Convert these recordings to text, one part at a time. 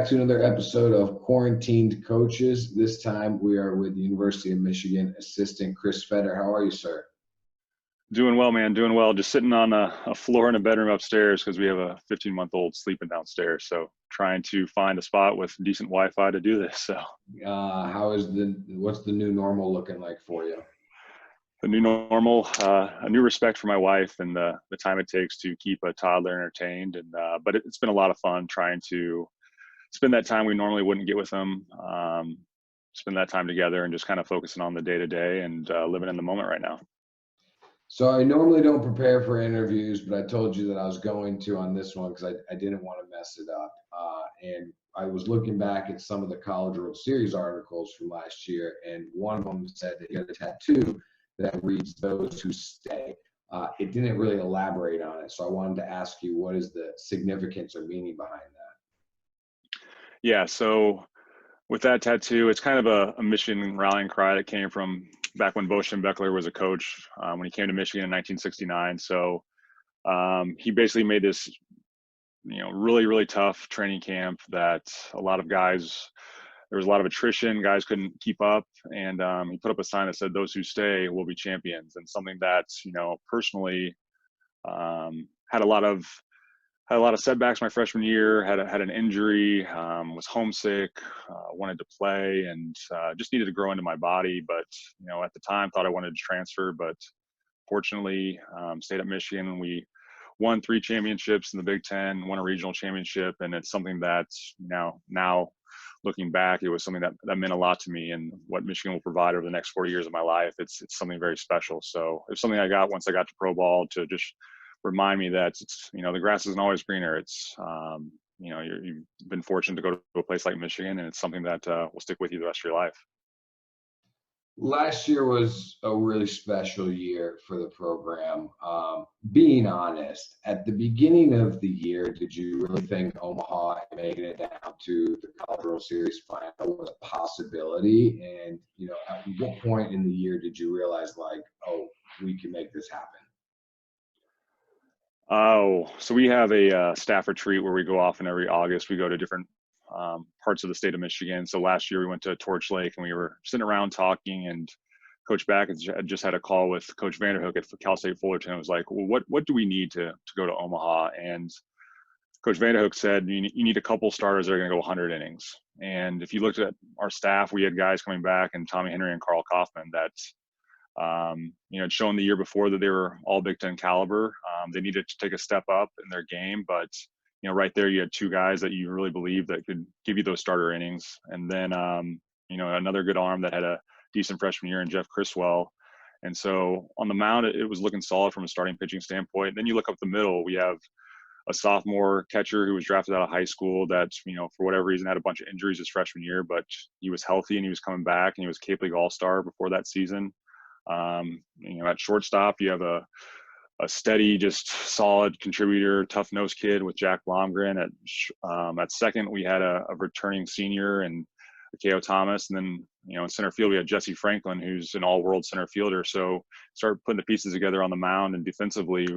to another episode of Quarantined Coaches. This time we are with the University of Michigan assistant Chris Fetter. How are you, sir? Doing well, man. Doing well. Just sitting on a floor in a bedroom upstairs because we have a 15-month-old sleeping downstairs. So trying to find a spot with decent Wi-Fi to do this. So what's the new normal looking like for you? the new normal, a new respect for my wife and the time it takes to keep a toddler entertained. And but it's been a lot of fun trying to spend that time we normally wouldn't get with them. Spend that time together and just kind of focusing on the day-to-day and living in the moment right now. So I normally don't prepare for interviews, but I told you that I was going to on this one because I didn't want to mess it up. And I was looking back at some of the College World Series articles from last year, and one of them said that you had a tattoo that reads "Those Who Stay." It didn't really elaborate on it, so I wanted to ask you, what is the significance or meaning behind that? Yeah, so with that tattoo, it's kind of a Michigan rallying cry that came from back when Bo Schembechler was a coach when he came to Michigan in 1969. So he basically made this, really, really tough training camp that a lot of guys, there was a lot of attrition, guys couldn't keep up. And he put up a sign that said, "Those who stay will be champions." And something that, personally had a lot of setbacks my freshman year, had an injury, was homesick, wanted to play, and just needed to grow into my body. But, at the time thought I wanted to transfer, but fortunately stayed at Michigan. We won 3 championships in the Big Ten, won a regional championship. And it's something that now looking back, it was something that meant a lot to me, and what Michigan will provide over the next 4 years of my life. It's something very special. So it's something I got once I got to pro ball to just remind me that it's, the grass isn't always greener. It's, you've been fortunate to go to a place like Michigan, and it's something that will stick with you the rest of your life. Last year was a really special year for the program. Being honest, at the beginning of the year, did you really think Omaha making it down to the College World Series final was a possibility? And, at what point in the year did you realize, we can make this happen? Oh, so we have a staff retreat where we go off, and every August we go to different parts of the state of Michigan. So last year we went to Torch Lake, and we were sitting around talking, and Coach Back had just had a call with Coach Vanderhook at Cal State Fullerton. It was like, well, what do we need to go to Omaha? And Coach Vanderhook said, you need a couple starters that are going to go 100 innings. And if you looked at our staff, we had guys coming back, and Tommy Henry and Carl Kaufman, that had shown the year before that they were all Big Ten caliber. They needed to take a step up in their game, but right there you had 2 guys that you really believe that could give you those starter innings. And then another good arm that had a decent freshman year in Jeff Criswell. And so on the mound, it was looking solid from a starting pitching standpoint. Then you look up the middle, we have a sophomore catcher who was drafted out of high school that, for whatever reason had a bunch of injuries his freshman year, but he was healthy and he was coming back, and he was Cape League All-Star before that season. At shortstop, you have a steady, just solid contributor, tough-nosed kid with Jack Blomgren. At second, we had a returning senior and K.O. Thomas. And then, in center field, we had Jesse Franklin, who's an all-world center fielder. So started putting the pieces together on the mound, and defensively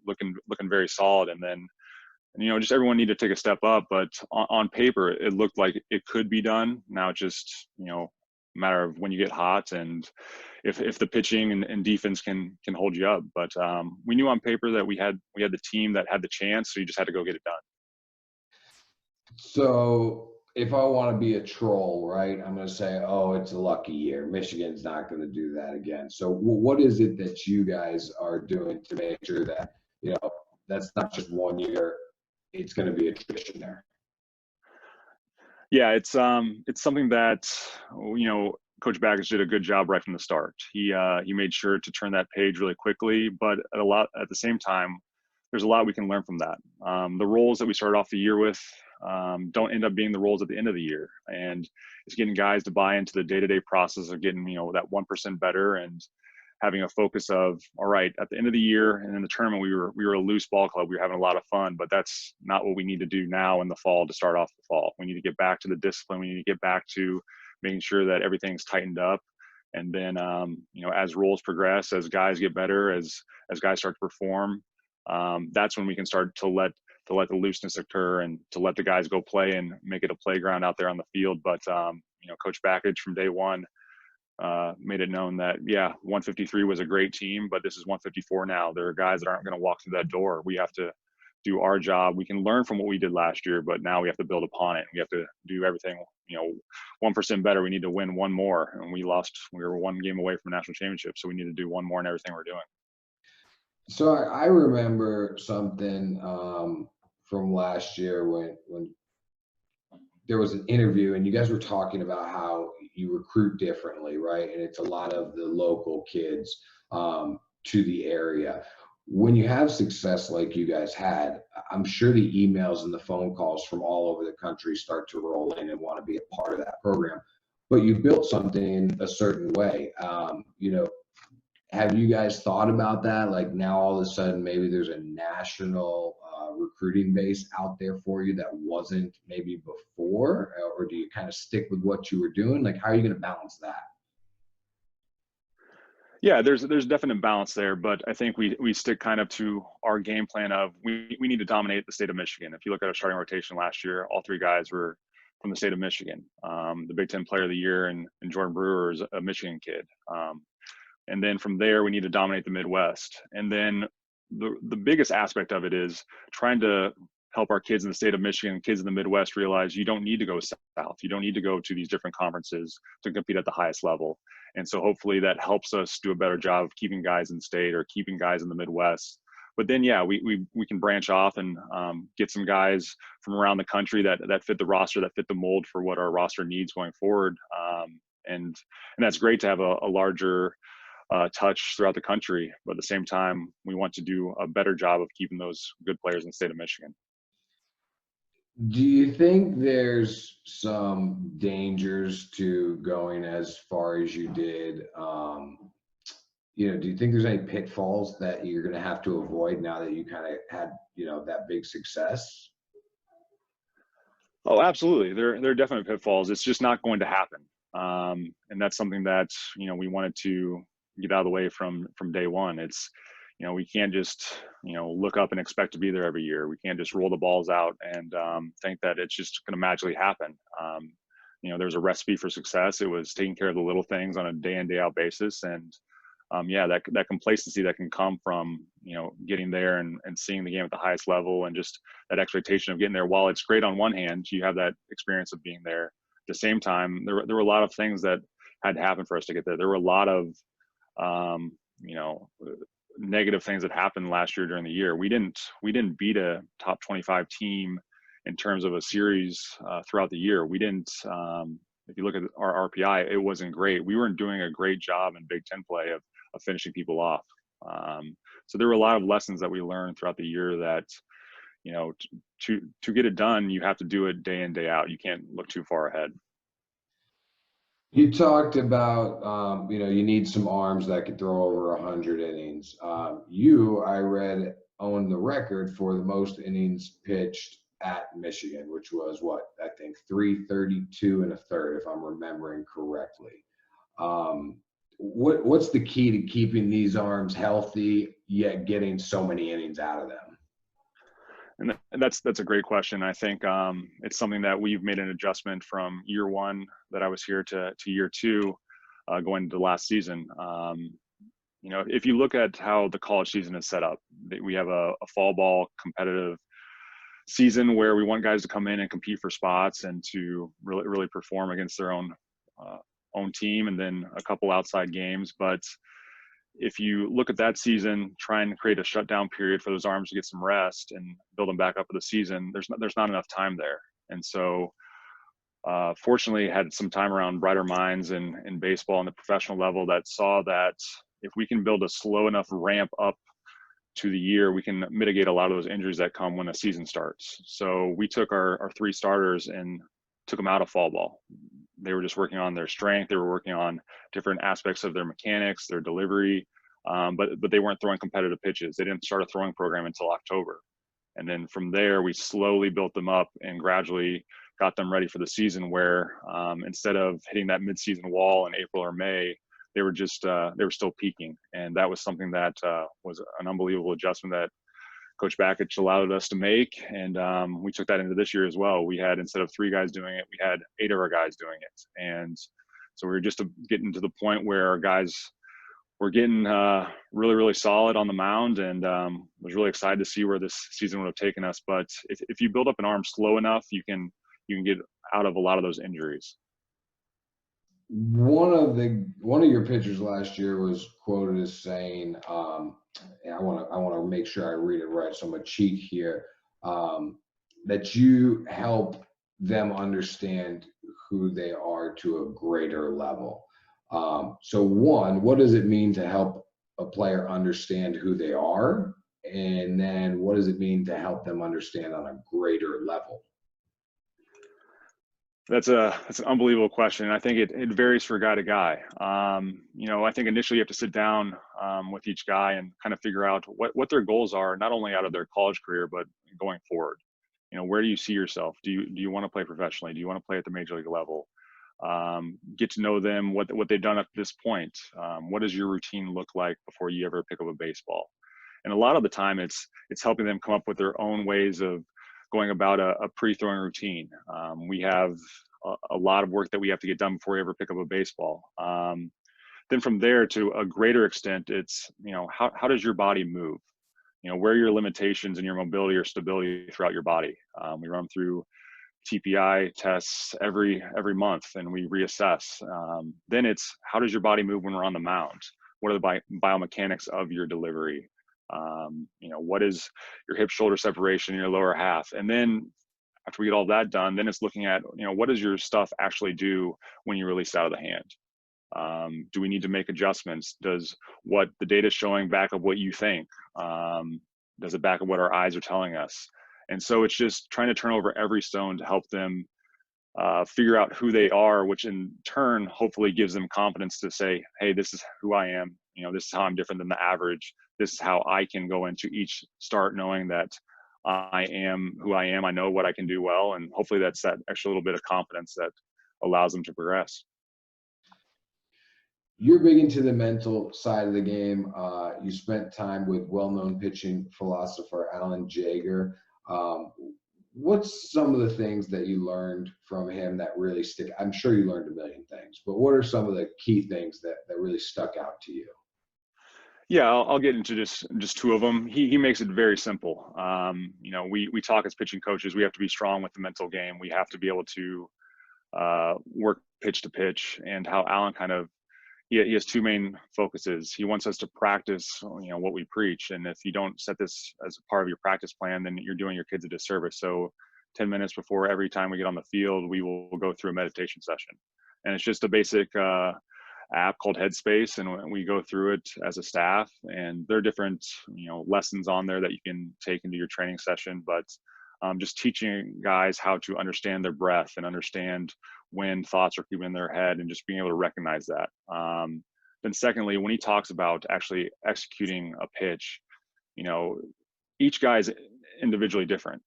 looking very solid. And then, just everyone needed to take a step up. But on paper, it looked like it could be done. Now it's just, matter of when you get hot and if the pitching and defense can hold you up. But we knew on paper that we had the team that had the chance, so you just had to go get it done. So if I want to be a troll, right, I'm going to say, it's a lucky year. Michigan's not going to do that again. So what is it that you guys are doing to make sure that, that's not just 1 year, it's going to be a tradition there? Yeah, it's something that, Coach Baggins did a good job right from the start. He made sure to turn that page really quickly, but at the same time, there's a lot we can learn from that. The roles that we started off the year with don't end up being the roles at the end of the year, and it's getting guys to buy into the day-to-day process of getting that 1% better, and having a focus of, all right, at the end of the year and in the tournament, we were a loose ball club. We were having a lot of fun, but that's not what we need to do now in the fall to start off the fall. We need to get back to the discipline. We need to get back to making sure that everything's tightened up. And then, as roles progress, as guys get better, as guys start to perform, that's when we can start to let to let the looseness occur and to let the guys go play and make it a playground out there on the field. But Coach Backage from day one made it known that 153 was a great team, but this is 154 now. There are guys that aren't going to walk through that door. We have to do our job. We can learn from what we did last year, but now we have to build upon it. We have to do everything 1% better. We need to win one more, and we were one game away from a national championship, so we need to do one more in everything we're doing. So I remember something from last year when there was an interview and you guys were talking about how you recruit differently, right? And it's a lot of the local kids to the area. When you have success like you guys had, I'm sure the emails and the phone calls from all over the country start to roll in and want to be a part of that program. But you built something in a certain way. Have you guys thought about that? Like now all of a sudden maybe there's a national recruiting base out there for you that wasn't maybe before, or do you kind of stick with what you were doing? Like how are you going to balance that? Yeah, there's definite balance there, but I think we stick kind of to our game plan of we need to dominate the state of Michigan. If you look at our starting rotation last year, all three guys were from the state of Michigan. The Big Ten Player of the Year and Jordan Brewer is a Michigan kid. And then from there, we need to dominate the Midwest. And then the biggest aspect of it is trying to help our kids in the state of Michigan, kids in the Midwest realize you don't need to go south. You don't need to go to these different conferences to compete at the highest level. And so hopefully that helps us do a better job of keeping guys in state or keeping guys in the Midwest. But then, we can branch off and get some guys from around the country that fit the roster, that fit the mold for what our roster needs going forward. And that's great to have a larger touch throughout the country. But at the same time, we want to do a better job of keeping those good players in the state of Michigan. Do you think there's some dangers to going as far as you did? Do you think there's any pitfalls that you're going to have to avoid now that you kind of had, that big success? Oh, absolutely. There are definitely pitfalls. It's just not going to happen. And that's something that, we wanted to get out of the way from day one. It's, we can't just, look up and expect to be there every year. We can't just roll the balls out and think that it's just going to magically happen. There's a recipe for success. It was taking care of the little things on a day in, day out basis. And that complacency that can come from, getting there and seeing the game at the highest level and just that expectation of getting there. While it's great on one hand, you have that experience of being there. At the same time, there were a lot of things that had to happen for us to get there. There were a lot of, negative things that happened last year during the year. We didn't beat a top 25 team in terms of a series throughout the year. We didn't, if you look at our RPI, it wasn't great. We weren't doing a great job in Big Ten play of finishing people off. So there were a lot of lessons that we learned throughout the year that, to get it done, you have to do it day in, day out. You can't look too far ahead. You talked about, you need some arms that could throw over 100 innings. I read, own the record for the most innings pitched at Michigan, which was I think 332 and a third, if I'm remembering correctly. What's the key to keeping these arms healthy, yet getting so many innings out of them? And that's a great question. I think it's something that we've made an adjustment from year one that I was here to year two, going into last season. If you look at how the college season is set up, we have a fall ball competitive season where we want guys to come in and compete for spots and to really perform against their own team, and then a couple outside games. But if you look at that season, try and create a shutdown period for those arms to get some rest and build them back up for the season, there's not enough time there. And so fortunately had some time around brighter minds in baseball and the professional level that saw that if we can build a slow enough ramp up to the year, we can mitigate a lot of those injuries that come when the season starts. So we took our three starters and took them out of fall ball. They were just working on their strength. They were working on different aspects of their mechanics, their delivery, but they weren't throwing competitive pitches. They didn't start a throwing program until October. And then from there, we slowly built them up and gradually got them ready for the season where instead of hitting that midseason wall in April or May, they were still peaking. And that was something that was an unbelievable adjustment that Coach Bakich allowed us to make, and we took that into this year as well. We had, instead of 3 guys doing it, we had 8 of our guys doing it, and so we were just getting to the point where our guys were getting really, really solid on the mound, and was really excited to see where this season would have taken us. But if you build up an arm slow enough, you can get out of a lot of those injuries. One of your pitchers last year was quoted as saying, and I want to make sure I read it right, so I'm gonna cheat here. That you help them understand who they are to a greater level. So one, what does it mean to help a player understand who they are? And then what does it mean to help them understand on a greater level? That's an unbelievable question. I think it varies for guy to guy. I think initially you have to sit down with each guy and kind of figure out what their goals are, not only out of their college career, but going forward. Where do you see yourself? Do you want to play professionally? Do you want to play at the major league level? Get to know them, what they've done up to this point. What does your routine look like before you ever pick up a baseball? And a lot of the time it's helping them come up with their own ways of going about a pre-throwing routine. We have a lot of work that we have to get done before we ever pick up a baseball. Then from there, to a greater extent, it's, how does your body move? Where are your limitations in your mobility or stability throughout your body? We run through TPI tests every month, and we reassess. Then it's, how does your body move when we're on the mound? What are the biomechanics of your delivery? What is your hip shoulder separation in your lower half? And then after we get all that done, then it's looking at, what does your stuff actually do when you release out of the hand? Do we need to make adjustments? Does what the data is showing back up what you think? Does it back up what our eyes are telling us? And so it's just trying to turn over every stone to help them figure out who they are, which in turn hopefully gives them confidence to say, hey, this is who I am. This is how I'm different than the average. This is how I can go into each start knowing that I am who I am. I know what I can do well. And hopefully that's that extra little bit of confidence that allows them to progress. You're big into the mental side of the game. You spent time with well-known pitching philosopher Alan Jaeger. What's some of the things that you learned from him that really stick? I'm sure you learned a million things, but what are some of the key things that really stuck out to you? Yeah, I'll get into just 2 of them. He makes it very simple. We talk as pitching coaches. We have to be strong with the mental game. We have to be able to work pitch to pitch. And how Alan he has 2 main focuses. He wants us to practice, what we preach. And if you don't set this as a part of your practice plan, then you're doing your kids a disservice. So 10 minutes before every time we get on the field, we will go through a meditation session. And it's just a basic app called Headspace, and we go through it as a staff. And there are different, lessons on there that you can take into your training session. But just teaching guys how to understand their breath and understand when thoughts are keeping in their head, and just being able to recognize that. Then secondly, when he talks about actually executing a pitch, each guy is individually different.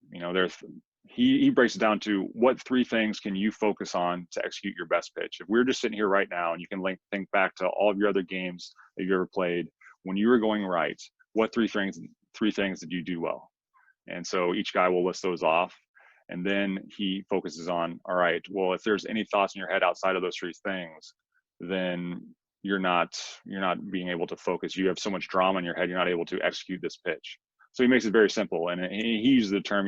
He breaks it down to what 3 things can you focus on to execute your best pitch. If we're just sitting here right now and you can think back to all of your other games that you ever played, when you were going right, what 3 things did you do well? And so each guy will list those off. And then he focuses on, all right, well, if there's any thoughts in your head outside of those 3 things, then you're not being able to focus. You have so much drama in your head, you're not able to execute this pitch. So he makes it very simple. And he uses the term,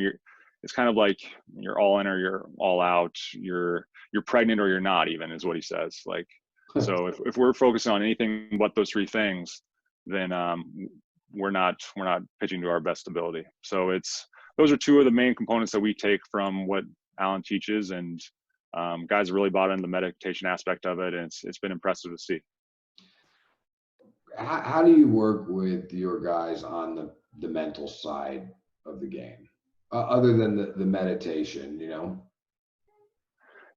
it's kind of like you're all in or you're all out, you're pregnant or you're not, even, is what he says. Like, so if we're focusing on anything but those 3 things, then we're not pitching to our best ability. So those are 2 of the main components that we take from what Alan teaches, and guys have really bought into the meditation aspect of it, and it's been impressive to see. How do you work with your guys on the mental side of the game, other than the meditation?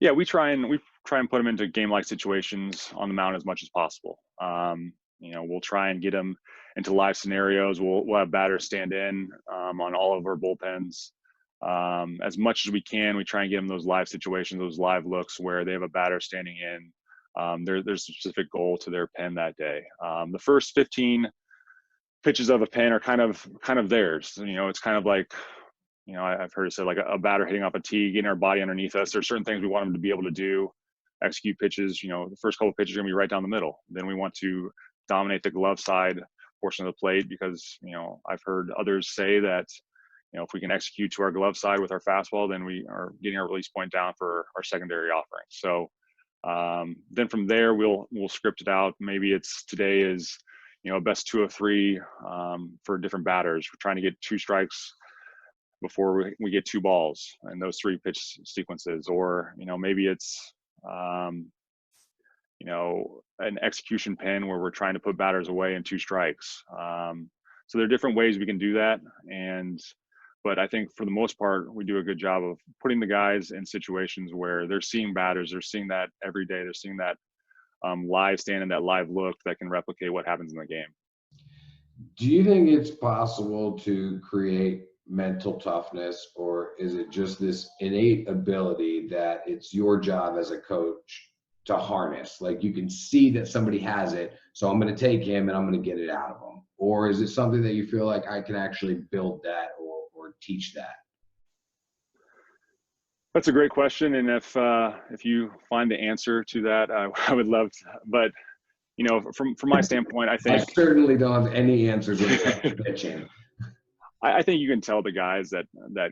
Yeah, we try and put them into game-like situations on the mound as much as possible. We'll try and get them into live scenarios. We'll have batters stand in on all of our bullpens. As much as we can, we try and get them those live situations, those live looks where they have a batter standing in. There's a specific goal to their pen that day. The first 15 pitches of a pen are kind of theirs. You know, it's kind of like, you know, I've heard it said like a batter hitting off a tee, getting our body underneath us. There's certain things we want them to be able to do, execute pitches. You know, the first couple of pitches are gonna be right down the middle. Then we want to dominate the glove side portion of the plate because, you know, I've heard others say that, you know, if we can execute to our glove side with our fastball, then we are getting our release point down for our secondary offering. So then from there, we'll script it out. Maybe it's today is, you know, best 2 of 3 for different batters. We're trying to get 2 strikes before we get 2 balls in those 3 pitch sequences. Or, you know, maybe it's, you know, an execution pin where we're trying to put batters away in 2 strikes. So there are different ways we can do that. But I think for the most part, we do a good job of putting the guys in situations where they're seeing batters, they're seeing that every day, they're seeing that live stand and that live look that can replicate what happens in the game. Do you think it's possible to create mental toughness, or is it just this innate ability that it's your job as a coach to harness? Like you can see that somebody has it, so I'm going to take him and I'm going to get it out of them. Or is it something that you feel like I can actually build that or teach that? That's a great question, and if you find the answer to that, I would love to. But you know, from my standpoint, I I think certainly don't have any answers when it comes to pitching. I think you can tell the guys that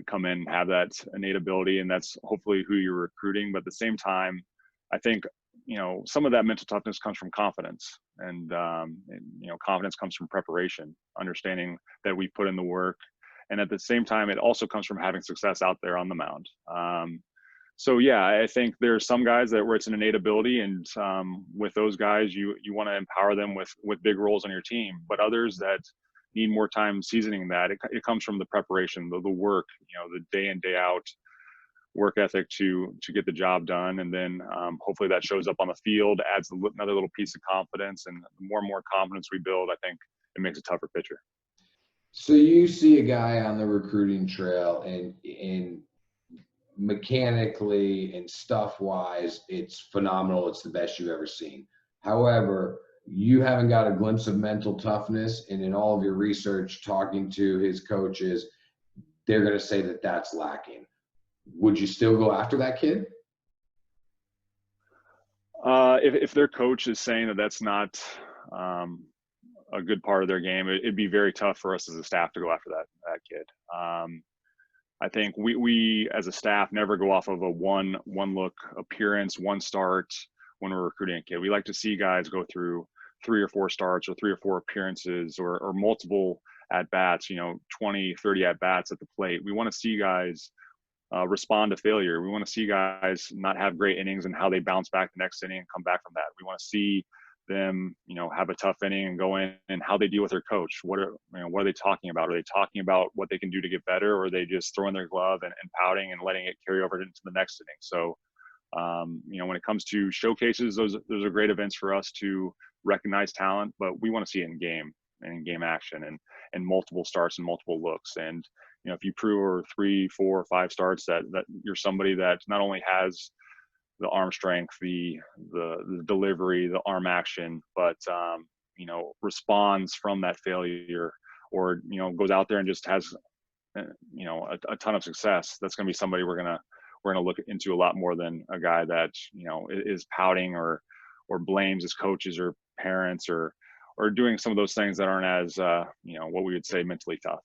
come in have that innate ability, and that's hopefully who you're recruiting. But at the same time, I think, you know, some of that mental toughness comes from confidence, and you know, confidence comes from preparation, understanding that we put in the work, and at the same time, it also comes from having success out there on the mound. So yeah, I think there's some guys that where it's an innate ability, and with those guys, you want to empower them with big roles on your team. But others that need more time seasoning that, it comes from the preparation, the work, you know, the day in day out work ethic to get the job done, and then hopefully that shows up on the field, adds another little piece of confidence, and the more and more confidence we build, I think it makes a tougher pitcher. So you see a guy on the recruiting trail, and mechanically and stuff wise, it's phenomenal. It's the best you've ever seen. However, you haven't got a glimpse of mental toughness, and in all of your research, talking to his coaches, they're going to say that that's lacking. Would you still go after that kid? If their coach is saying that that's not a good part of their game, it'd be very tough for us as a staff to go after that kid. I think we as a staff never go off of a one look appearance, one start when we're recruiting a kid. We like to see guys go through 3 or 4 starts or 3 or 4 appearances or multiple at bats, you know, 20, 30 at bats at the plate. We want to see guys respond to failure. We want to see guys not have great innings and how they bounce back the next inning and come back from that. We want to see them, you know, have a tough inning and go in, and how they deal with their coach. What are they talking about? Are they talking about what they can do to get better, or are they just throwing their glove and pouting and letting it carry over into the next inning? So, you know, when it comes to showcases, those are great events for us to recognize talent, but we want to see it in game and in game action and multiple starts and multiple looks. And you know, if you prove over 3, 4, 5 starts that you're somebody that not only has the arm strength, the delivery, the arm action, but you know, responds from that failure, or you know, goes out there and just has you know, a ton of success, that's going to be somebody we're gonna look into a lot more than a guy that, you know, is pouting or blames his coaches or parents or doing some of those things that aren't as you know, what we would say mentally tough.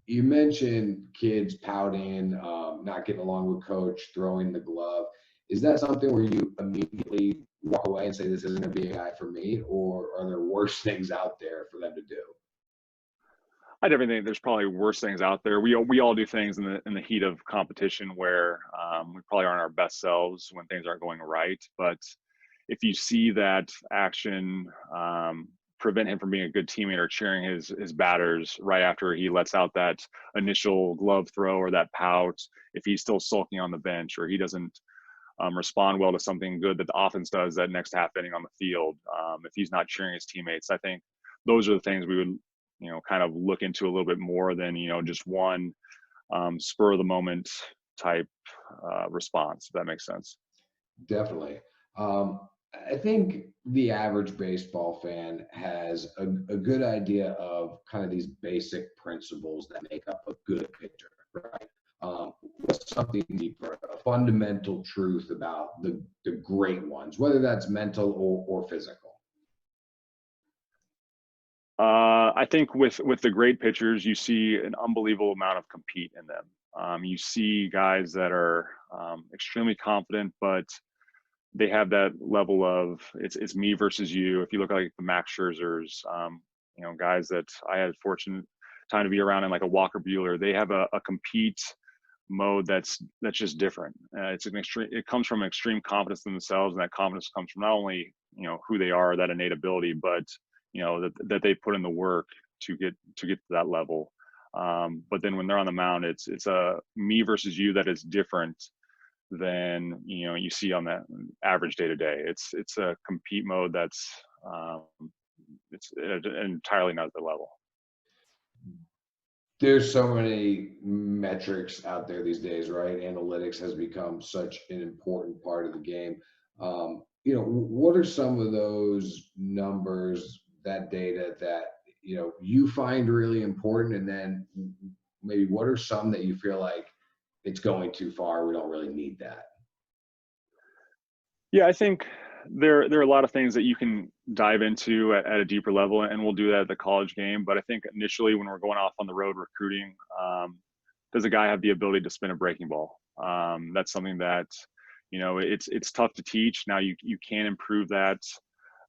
You mentioned kids pouting, not getting along with coach, throwing the glove. Is that something where you immediately walk away and say, this isn't going to be a guy for me, or are there worse things out there for them to do? I definitely think there's probably worse things out there. We all do things in the heat of competition where we probably aren't our best selves when things aren't going right. But if you see that action prevent him from being a good teammate or cheering his batters right after he lets out that initial glove throw or that pout, if he's still sulking on the bench, or he doesn't respond well to something good that the offense does that next half inning on the field, if he's not cheering his teammates, I think those are the things we would, you know, kind of look into a little bit more than, you know, just one spur of the moment type response, if that makes sense. Definitely. I think the average baseball fan has a good idea of kind of these basic principles that make up a good pitcher, right? What's something deeper, a fundamental truth about the great ones, whether that's mental or physical. I think with the great pitchers, you see an unbelievable amount of compete in them. You see guys that are extremely confident, but they have that level of it's me versus you. If you look at like the Max Scherzers, guys that I had fortunate time to be around, and like a Walker Bueller, they have a compete mode that's just different. It's an extreme. It comes from extreme confidence in themselves, and that confidence comes from not only who they are, that innate ability, but that they put in the work to get to that level. But then when they're on the mound, it's a me versus you that is different than you see on that average day to day. It's a compete mode that's um, it's at an entirely another level. There's so many metrics out there these days, right? Analytics has become such an important part of the game. What are some of those numbers, that data that you find really important, and then maybe what are some that you feel like it's going too far? We don't really need that. Yeah, I think there are a lot of things that you can dive into at a deeper level, and we'll do that at the college game. But I think initially, when we're going off on the road recruiting, does a guy have the ability to spin a breaking ball? That's something that it's tough to teach. Now you can improve that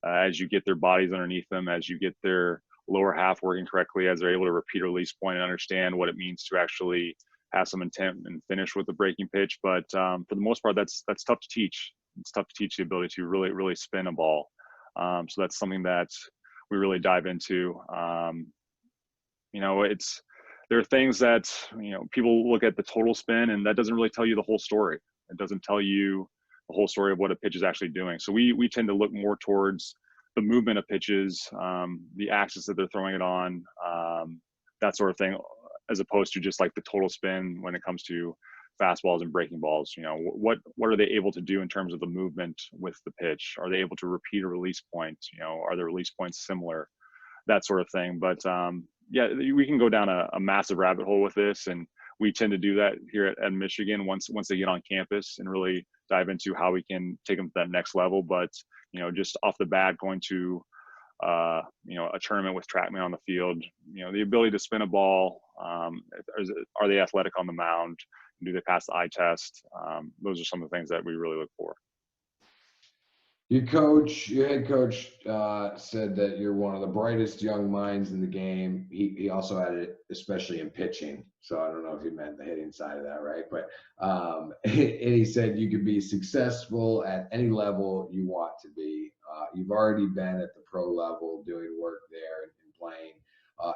as you get their bodies underneath them, as you get their lower half working correctly, as they're able to repeat a release point and understand what it means to actually have some intent and finish with the breaking pitch. But for the most part, that's tough to teach. It's tough to teach the ability to really spin a ball. So that's something that we really dive into. It's there are things that people look at the total spin, and that doesn't really tell you the whole story. It doesn't tell you the whole story of what a pitch is actually doing. So we tend to look more towards the movement of pitches, the axis that they're throwing it on, that sort of thing, as opposed to just like the total spin when it comes to fastballs and breaking balls. What are they able to do in terms of the movement with the pitch? Are they able to repeat a release point? Are the release points similar? That sort of thing. But yeah, we can go down a massive rabbit hole with this, and we tend to do that here at Michigan once they get on campus and really dive into how we can take them to that next level. But just off the bat, going to a tournament with TrackMan on the field, the ability to spin a ball, are they athletic on the mound? Do they pass the eye test? Those are some of the things that we really look for. Your head coach, said that you're one of the brightest young minds in the game. He also had it, especially in pitching. So I don't know if he meant the hitting side of that, right? But and he said you could be successful at any level you want to be. You've already been at the pro level doing work there and playing.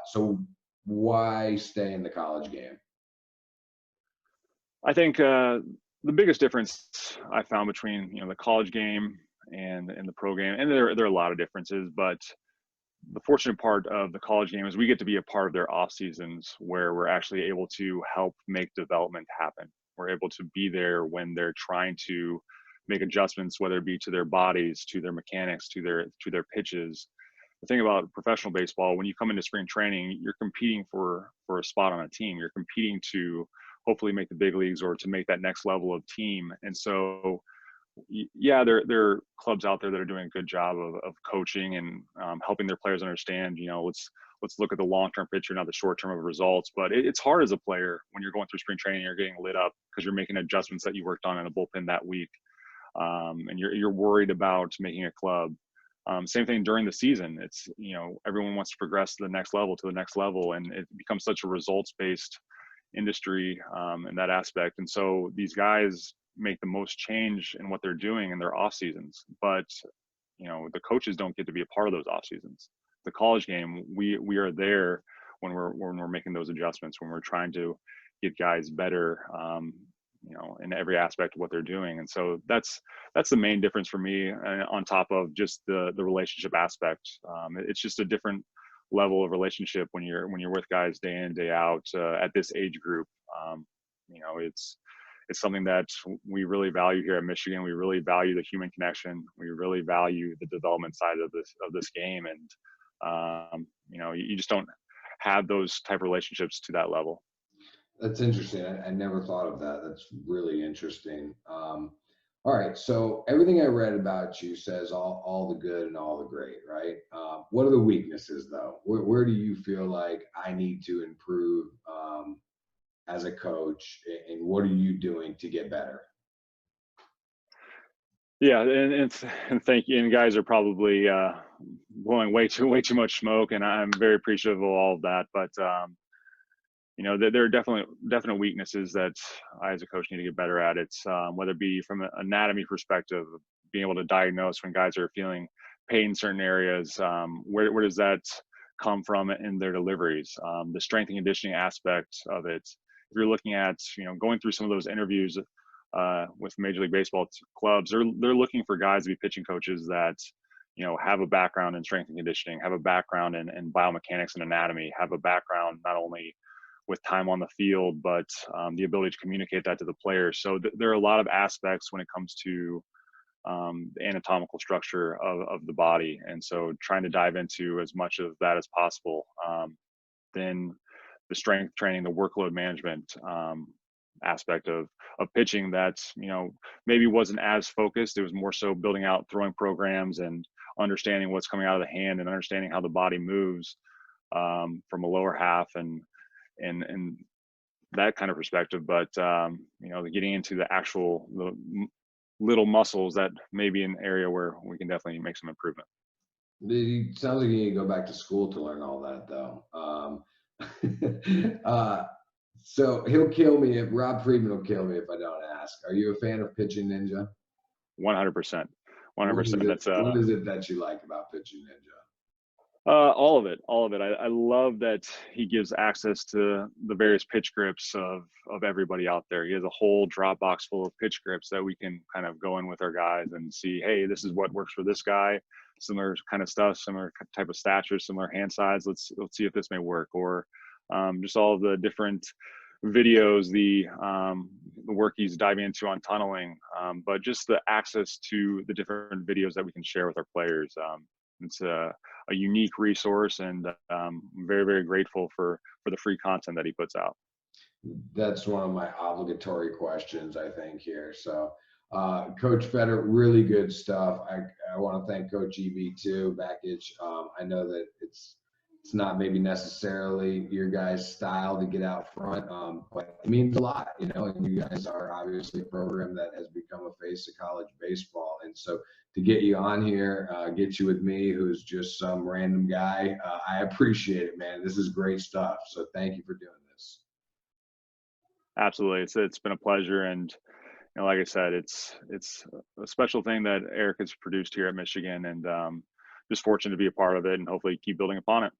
So why stay in the college game? I think the biggest difference I found between the college game and the pro game, and there are a lot of differences, but the fortunate part of the college game is we get to be a part of their off seasons where we're actually able to help make development happen. We're able to be there when they're trying to make adjustments, whether it be to their bodies, to their mechanics, to their pitches. The thing about professional baseball, when you come into spring training, you're competing for a spot on a team. You're competing to hopefully make the big leagues or to make that next level of team. And so yeah, there are clubs out there that are doing a good job of coaching and helping their players understand, let's look at the long-term picture, not the short-term of results. But it's hard as a player when you're going through spring training, you're getting lit up because you're making adjustments that you worked on in a bullpen that week. And you're worried about making a club. Same thing during the season. It's, everyone wants to progress to the next level, and it becomes such a results-based industry in that aspect. And so these guys make the most change in what they're doing in their off seasons, but the coaches don't get to be a part of those off seasons. The college game, we are there when we're making those adjustments, when we're trying to get guys better, in every aspect of what they're doing. And so that's the main difference for me, on top of just the relationship aspect. It's just a different level of relationship when you're with guys day in, day out, at this age group. it's something that we really value here at Michigan. We really value the human connection. We really value the development side of this game, and you just don't have those type of relationships to that level. That's interesting. I never thought of that. That's really interesting. All right. So everything I read about you says all the good and all the great, right? What are the weaknesses though? Where do you feel like I need to improve as a coach, and what are you doing to get better? Yeah, and thank you. And guys are probably blowing way too much smoke, and I'm very appreciative of all of that. But there are definite weaknesses that I as a coach need to get better at. It's whether it be from an anatomy perspective, being able to diagnose when guys are feeling pain in certain areas. Where does that come from in their deliveries? The strength and conditioning aspect of it. If you're looking at going through some of those interviews with Major League Baseball clubs, they're looking for guys to be pitching coaches that have a background in strength and conditioning, have a background in biomechanics and anatomy, have a background not only with time on the field, but the ability to communicate that to the players. So there are a lot of aspects when it comes to the anatomical structure of the body, and so trying to dive into as much of that as possible. Then the strength training, the workload management aspect of pitching that's maybe wasn't as focused. It was more so building out throwing programs and understanding what's coming out of the hand and understanding how the body moves from a lower half and that kind of perspective. But getting into the little muscles, that may be an area where we can definitely make some improvement. It sounds like you need to go back to school to learn all that, though. So he'll kill me if Rob Friedman will kill me if I don't ask. Are you a fan of Pitching Ninja? 100%. What is 100%. it? That's What is it that you like about Pitching Ninja? all of it. I love that he gives access to the various pitch grips of everybody out there. He has a whole Dropbox full of pitch grips that we can kind of go in with our guys and see, hey, this is what works for this guy. Similar kind of stuff, similar type of stature, similar hand size. Let's see if this may work. Or just all of the different videos, the work he's diving into on tunneling, but just the access to the different videos that we can share with our players. It's a unique resource, and I'm very grateful for the free content that he puts out. That's one of my obligatory questions, I think, here. So, Coach Fetter, really good stuff. I want to thank Coach EB too, Backage. I know that it's not maybe necessarily your guys' style to get out front, but it means a lot, and you guys are obviously a program that has become a face of college baseball. And so to get you on here, get you with me, who's just some random guy, I appreciate it, man. This is great stuff. So thank you for doing this. Absolutely, it's been a pleasure, and like I said, it's a special thing that Eric has produced here at Michigan, and just fortunate to be a part of it, and hopefully keep building upon it.